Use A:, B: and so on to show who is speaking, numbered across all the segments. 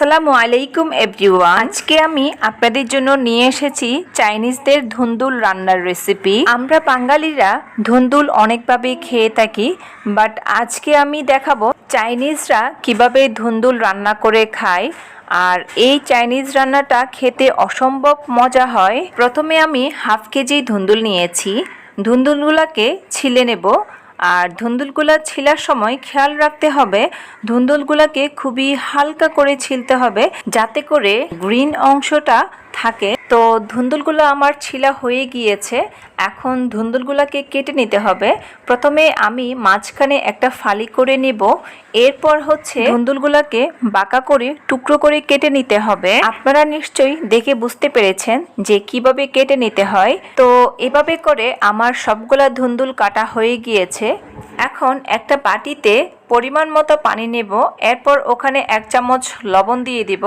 A: আসসালামু আলাইকুম এভরিওয়ান। আজকে আমি আপনাদের জন্য নিয়ে এসেছি চাইনিজদের ধুন্দুল রান্নার রেসিপি। আমরা বাঙালিরা ধুন্দুল অনেকভাবে খেয়ে থাকি, বাট আজকে আমি দেখাবো চাইনিজরা কিভাবে ধুন্দুল রান্না করে খায়। আর এই চাইনিজ রান্নাটা খেতে অসম্ভব মজা হয়। প্রথমে আমি হাফ কেজি ধুন্দুল নিয়েছি। ধুন্দুলগুলোকে ছিলে নেব। আর ধুন্দুলগুলা ছিলার সময় খেয়াল রাখতে হবে ধুন্দুলগুলাকে খুবই হালকা করে ছিলতে হবে, যাতে করে গ্রিন অংশটা থাকে। তো ধুন্দুলগুলো আমার ছিলা হয়ে গিয়েছে। এখন ধুন্দুলগুলাকে কেটে নিতে হবে। প্রথমে আমি মাঝখানে একটা ফালি করে নেব। এরপর ধুন্দুলগুলাকে বাঁকা করে টুকরো করে কেটে নিতে হবে। আপনারা নিশ্চয়ই দেখে বুঝতে পেরেছেন যে কিভাবে কেটে নিতে হয়। তো এভাবে করে আমার সবগুলা ধুন্দুল কাটা হয়ে গিয়েছে। এখন একটা বাটিতে পরিমাণ মতো পানি নেব। এরপর ওখানে 1 চামচ লবণ দিয়ে দিব।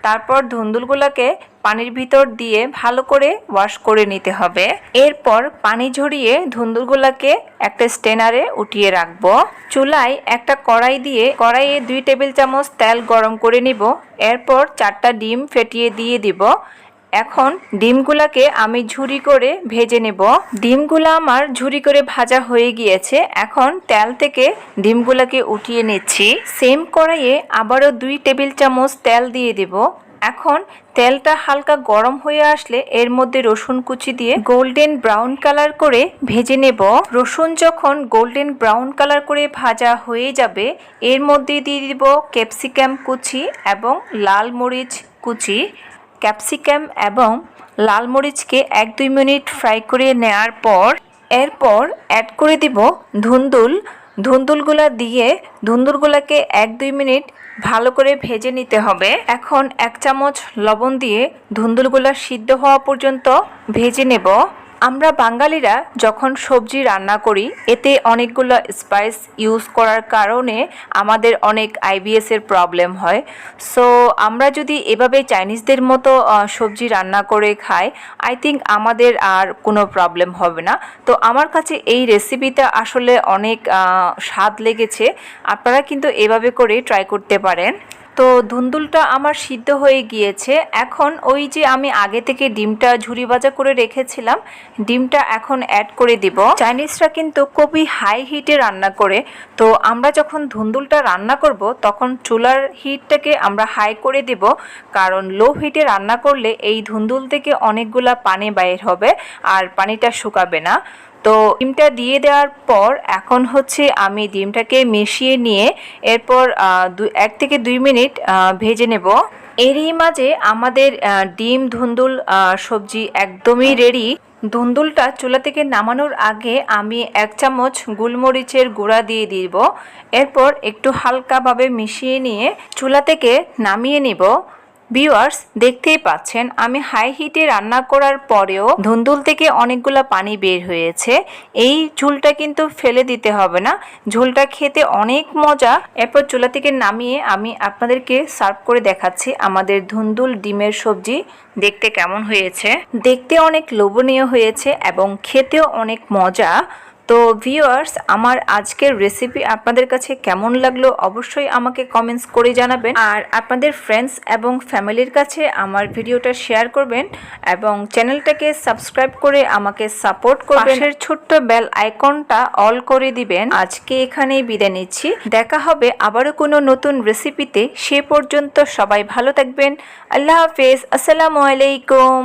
A: তারপর ধুন্দুলগুলোকে পানির ভিতর দিয়ে ভালো করে ওয়াশ করে নিতে হবে। এরপর পানি ঝরিয়ে ধুন্দুলগুলোকে একটা স্ট্রেনারে উঠিয়ে রাখবো। চুলায় একটা কড়াই দিয়ে কড়াইয়ে 2 টেবিল চামচ তেল গরম করে নিব। এরপর 4টা ডিম ফেটিয়ে দিয়ে দিব। এখন ডিমগুলাকে আমি ঝুরি করে ভেজে নেব। ডিমগুলা আমার ঝুরি করে ভাজা হয়ে গিয়েছে। এখন তেল থেকে ডিমগুলাকে উঠিয়ে নিচ্ছি। সেম কড়াইয়ে আবারও 2 টেবিল চামচ তেল দিয়ে দেব। এখন তেলটা হালকা গরম হয়ে আসলে এর মধ্যে রসুন কুচি দিয়ে গোল্ডেন ব্রাউন কালার করে ভেজে নেব। রসুন যখন গোল্ডেন ব্রাউন কালার করে ভাজা হয়ে যাবে, এর মধ্যে দিয়ে দিব ক্যাপসিকাম কুচি এবং লাল মরিচ কুচি। ক্যাপসিকাম এবং লাল মরিচকে 1-2 মিনিট ফ্রাই করে নেওয়ার পর এরপর অ্যাড করে দিব ধুন্দুলগুলা দিয়ে ধুন্দুলগুলাকে 1-2 মিনিট ভালো করে ভেজে নিতে হবে। এখন 1 চামচ লবণ দিয়ে ধুন্দুলগুলা সিদ্ধ হওয়া পর্যন্ত ভেজে নেব। আমরা বাঙালিরা যখন সবজি রান্না করি, এতে অনেকগুলো স্পাইস ইউজ করার কারণে আমাদের অনেক আইবিএসের প্রবলেম হয়। সো আমরা যদি এভাবে চাইনিজদের মতো সবজি রান্না করে খাই, আই থিঙ্ক আমাদের আর কোনো প্রবলেম হবে না। তো আমার কাছে এই রেসিপিটা আসলে অনেক স্বাদ লেগেছে। আপনারা কিন্তু এভাবে করে ট্রাই করতে পারেন। তো ধুন্দুলটা আমার সিদ্ধ হয়ে গিয়েছে। এখন ওই যে আমি আগে থেকে ডিমটা ঝুরি ভাজা করে রেখেছিলাম, ডিমটা এখন অ্যাড করে দিব। চাইনিজরা কিন্তু খুবই হাই হিটে রান্না করে। তো আমরা যখন ধুন্দুলটা রান্না করব, তখন চুলার হিটটাকে আমরা হাই করে দেব, কারণ লো হিটে রান্না করলে এই ধুন্দুল থেকে অনেকগুলা পানি বাইর হবে আর পানিটা শুকাবে না। তো ডিমটা দিয়ে দেওয়ার পর এখন আমি ডিমটাকে মিশিয়ে নিয়ে এরপর 1 থেকে 2 মিনিট ভেজে নেব। এরই মাঝে আমাদের ডিম ধুন্দুল সবজি একদমই রেডি। ধুন্দুলটা চুলা থেকে নামানোর আগে আমি 1 চামচ গোলমরিচের গুঁড়া দিয়ে দিব। এরপর একটু হালকাভাবে মিশিয়ে নিয়ে চুলা থেকে নামিয়ে নিব। ভিউয়ার্স, দেখতেই পাচ্ছেন আমি হাই হিটে রান্না করার পরেও ধুন্দুল থেকে অনেকগুলো পানি বের হয়েছে। এই ঝোলটা কিন্তু ফেলে দিতে হবে না, ঝোলটা খেতে অনেক মজা। এরপর চুলা থেকে নামিয়ে আমি আপনাদেরকে সার্ভ করে দেখাচ্ছি আমাদের ধুন্দুল ডিমের সবজি দেখতে কেমন হয়েছে। দেখতে অনেক লোভনীয় হয়েছে এবং খেতেও অনেক মজা। তো ভিউয়ার্স, আমার আজকের রেসিপি আপনাদের কাছে কেমন লাগলো অবশ্যই আমাকে কমেন্টস করে জানাবেন। আর আপনাদের ফ্রেন্ডস এবং ফ্যামিলির কাছে আমার ভিডিওটা শেয়ার করবেন এবং চ্যানেলটাকে সাবস্ক্রাইব করে আমাকে সাপোর্ট করবেন। পাশের ছোট্ট বেল আইকনটা অল করে দিবেন। আজকে এখানেই বিদায় নিচ্ছি। দেখা হবে আবারও কোনো নতুন রেসিপিতে। সে পর্যন্ত সবাই ভালো থাকবেন। আল্লাহ হাফেজ। আসসালামু আলাইকুম।